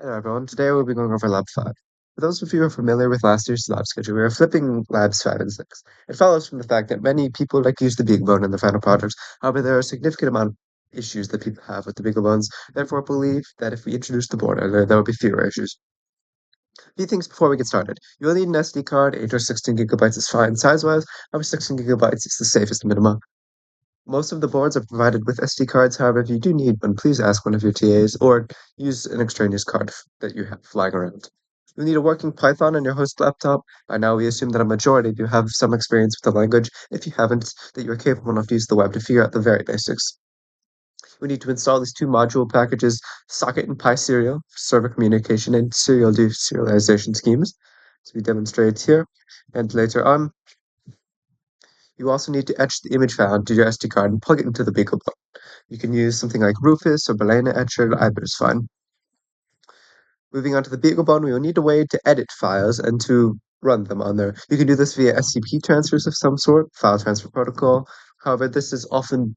Hello everyone, today we'll be going over Lab 5. For those of you who are familiar with last year's lab schedule, we are flipping Labs 5 and 6. It follows from the fact that many people like to use the BeagleBone in their final projects. However, there are a significant amount of issues that people have with the BeagleBones. Therefore, I believe that if we introduce the board, there will be fewer issues. A few things before we get started. You will need an SD card. 8 or 16 gigabytes is fine size-wise. However, 16 gigabytes is the safest minimum. Most of the boards are provided with SD cards. However, if you do need one, please ask one of your TAs or use an extraneous card that you have flying around. You'll need a working Python on your host laptop. By now, we assume that a majority of you have some experience with the language. If you haven't, that you are capable enough to use the web to figure out the very basics. We need to install these two module packages, Socket and PySerial, for server communication and serial deserialization schemes, as we demonstrate here. And later on, you also need to etch the image file into your SD card and plug it into the BeagleBone. You can use something like Rufus or Balena Etcher, either is fine. Moving on to the BeagleBone, we will need a way to edit files and to run them on there. You can do this via SCP transfers of some sort, file transfer protocol. However, this is often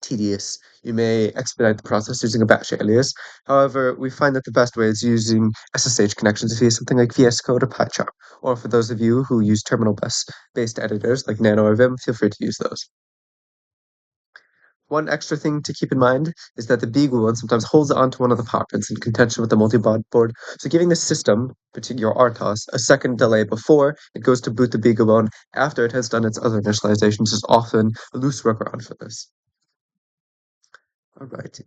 tedious. You may expedite the process using a batch alias. However, we find that the best way is using SSH connections via something like VS Code or PyCharm. Or for those of you who use terminal-based editors like Nano or Vim, feel free to use those. One extra thing to keep in mind is that the BeagleBone sometimes holds onto one of the power pins in contention with the multi-baud board, so giving the system, particularly your RTOS, a second delay before it goes to boot the BeagleBone after it has done its other initializations is often a loose workaround for this. All right.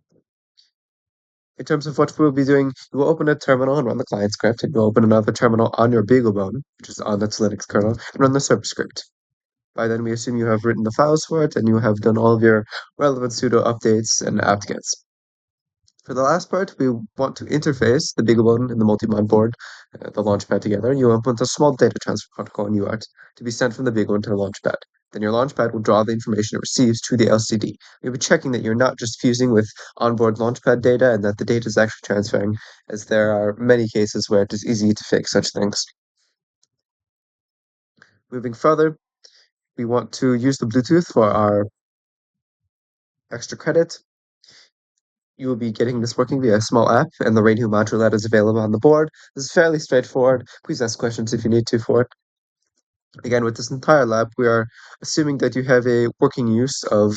In terms of what we'll be doing, you will open a terminal and run the client script, and you'll open another terminal on your BeagleBone, which is on its Linux kernel, and run the server script. By then, we assume you have written the files for it, and you have done all of your relevant sudo updates and apt-gets. For the last part, we want to interface the BeagleBone and the multi-mod board, the Launchpad together. You implement a small data transfer protocol in UART to be sent from the BeagleBone to the Launchpad. Then your Launchpad will draw the information it receives to the LCD. We'll be checking that you're not just fusing with onboard Launchpad data and that the data is actually transferring, as there are many cases where it is easy to fake such things. Moving further, we want to use the Bluetooth for our extra credit. You will be getting this working via a small app and the radio module that is available on the board. This is fairly straightforward. Please ask questions if you need to for it. Again, with this entire lab, we are assuming that you have a working use of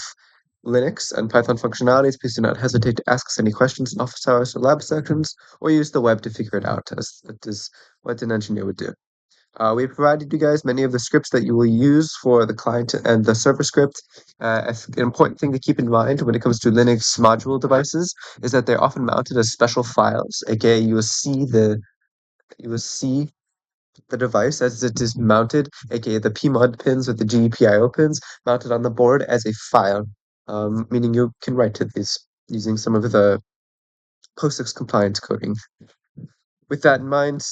Linux and Python functionalities. Please do not hesitate to ask us any questions in office hours or lab sections, or use the web to figure it out, as that is what an engineer would do. We provided you guys many of the scripts that you will use for the client and the server script. An important thing to keep in mind when it comes to Linux module devices is that they're often mounted as special files, aka you will see the device as it is mounted, aka the PMOD pins or the GPIO pins mounted on the board as a file, meaning you can write to these using some of the POSIX compliant coding. With that in mind,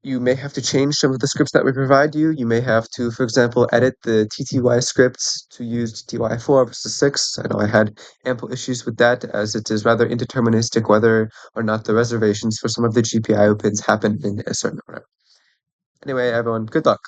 you may have to change some of the scripts that we provide you. You may have to, for example, edit the TTY scripts to use TTY4 versus 6. I know I had ample issues with that, as it is rather indeterministic whether or not the reservations for some of the GPIO pins happen in a certain order. Anyway, everyone, good luck.